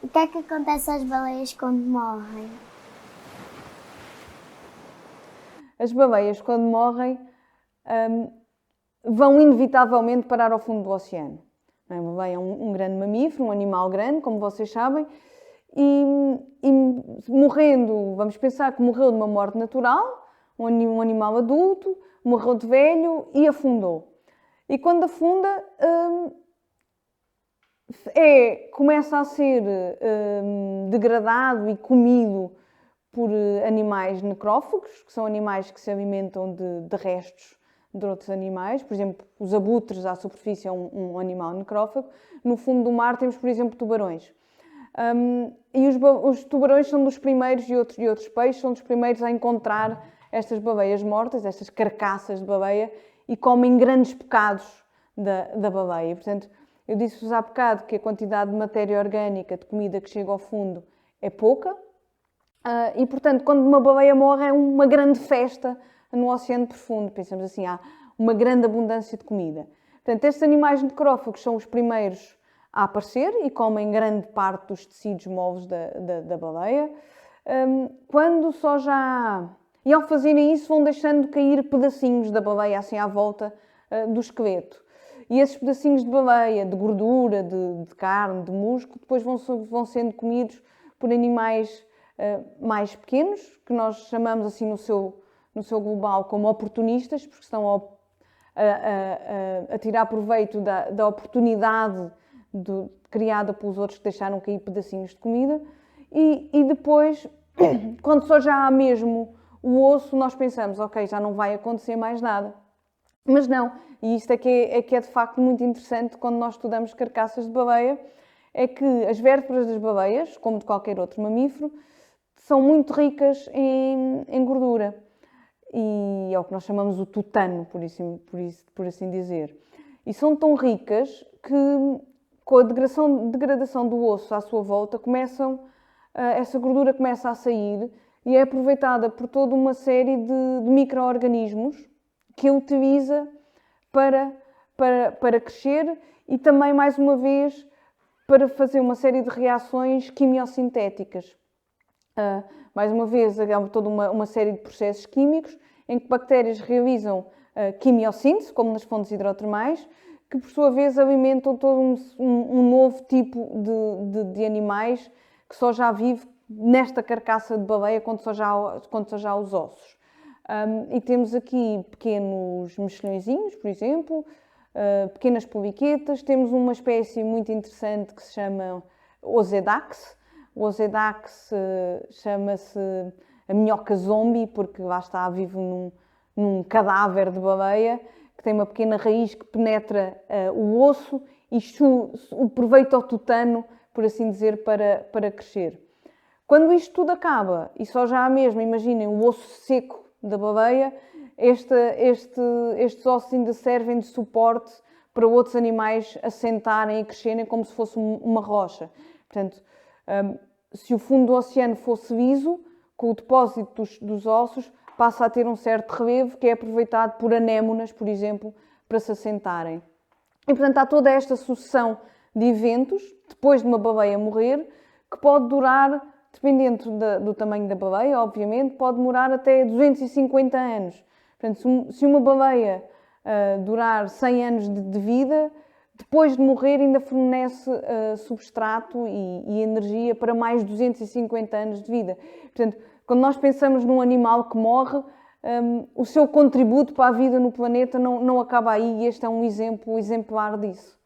O que é que acontece às baleias quando morrem? As baleias, quando morrem, vão inevitavelmente parar ao fundo do oceano. A baleia é um grande mamífero, um animal grande, como vocês sabem, e morrendo, vamos pensar que morreu de uma morte natural, um animal adulto, morreu de velho e afundou. E quando afunda, começa a ser degradado e comido por animais necrófagos, que são animais que se alimentam de restos de outros animais. Por exemplo, os abutres à superfície é um animal necrófago. No fundo do mar temos, por exemplo, tubarões. E os tubarões são dos primeiros, e outros peixes, são dos primeiros a encontrar estas baleias mortas, estas carcaças de baleia, e comem grandes bocados da baleia. Portanto, eu disse-vos há bocado que a quantidade de matéria orgânica, de comida que chega ao fundo, é pouca. E, portanto, quando uma baleia morre, é uma grande festa no oceano profundo. Pensamos assim, há uma grande abundância de comida. Portanto, estes animais necrófagos são os primeiros a aparecer e comem grande parte dos tecidos moles da baleia. Quando só já há... E ao fazerem isso, vão deixando cair pedacinhos da baleia assim à volta do esqueleto. E esses pedacinhos de baleia, de gordura, de carne, de músculo, depois vão sendo comidos por animais mais pequenos, que nós chamamos assim no seu global como oportunistas, porque estão a tirar proveito da oportunidade criada pelos outros que deixaram cair pedacinhos de comida. E depois, quando só já há mesmo o osso, nós pensamos, ok, já não vai acontecer mais nada. Mas não, e isto é que é de facto muito interessante quando nós estudamos carcaças de baleia, é que as vértebras das baleias, como de qualquer outro mamífero, são muito ricas em gordura. E é o que nós chamamos o tutano, por assim dizer. E são tão ricas que, com a degradação do osso à sua volta, essa gordura começa a sair e é aproveitada por toda uma série de micro-organismos que a utiliza para crescer e também, mais uma vez, para fazer uma série de reações quimiosintéticas. Mais uma vez, há toda uma série de processos químicos em que bactérias realizam quimiossíntese, como nas fontes hidrotermais, que por sua vez alimentam todo um novo tipo de animais que só já vive nesta carcaça de baleia quando só já há os ossos. E temos aqui pequenos mexilhõezinhos, por exemplo, pequenas poliquetas. Temos uma espécie muito interessante que se chama Osedax. O Osedax chama-se a minhoca zombie, porque lá está, vive num cadáver de baleia, que tem uma pequena raiz que penetra o osso e aproveita o tutano, por assim dizer, para crescer. Quando isto tudo acaba, e só já há mesmo, imaginem, o osso seco da baleia, estes ossos ainda servem de suporte para outros animais assentarem e crescerem como se fosse uma rocha. Portanto, se o fundo do oceano fosse liso, com o depósito dos ossos, passa a ter um certo relevo que é aproveitado por anémonas, por exemplo, para se assentarem. E, portanto, há toda esta sucessão de eventos, depois de uma baleia morrer, que pode durar, dependendo do tamanho da baleia, obviamente, pode demorar até 250 anos. Portanto, se uma baleia durar 100 anos de vida, depois de morrer ainda fornece substrato e energia para mais 250 anos de vida. Portanto, quando nós pensamos num animal que morre, o seu contributo para a vida no planeta não acaba aí, e este é um exemplo exemplar disso.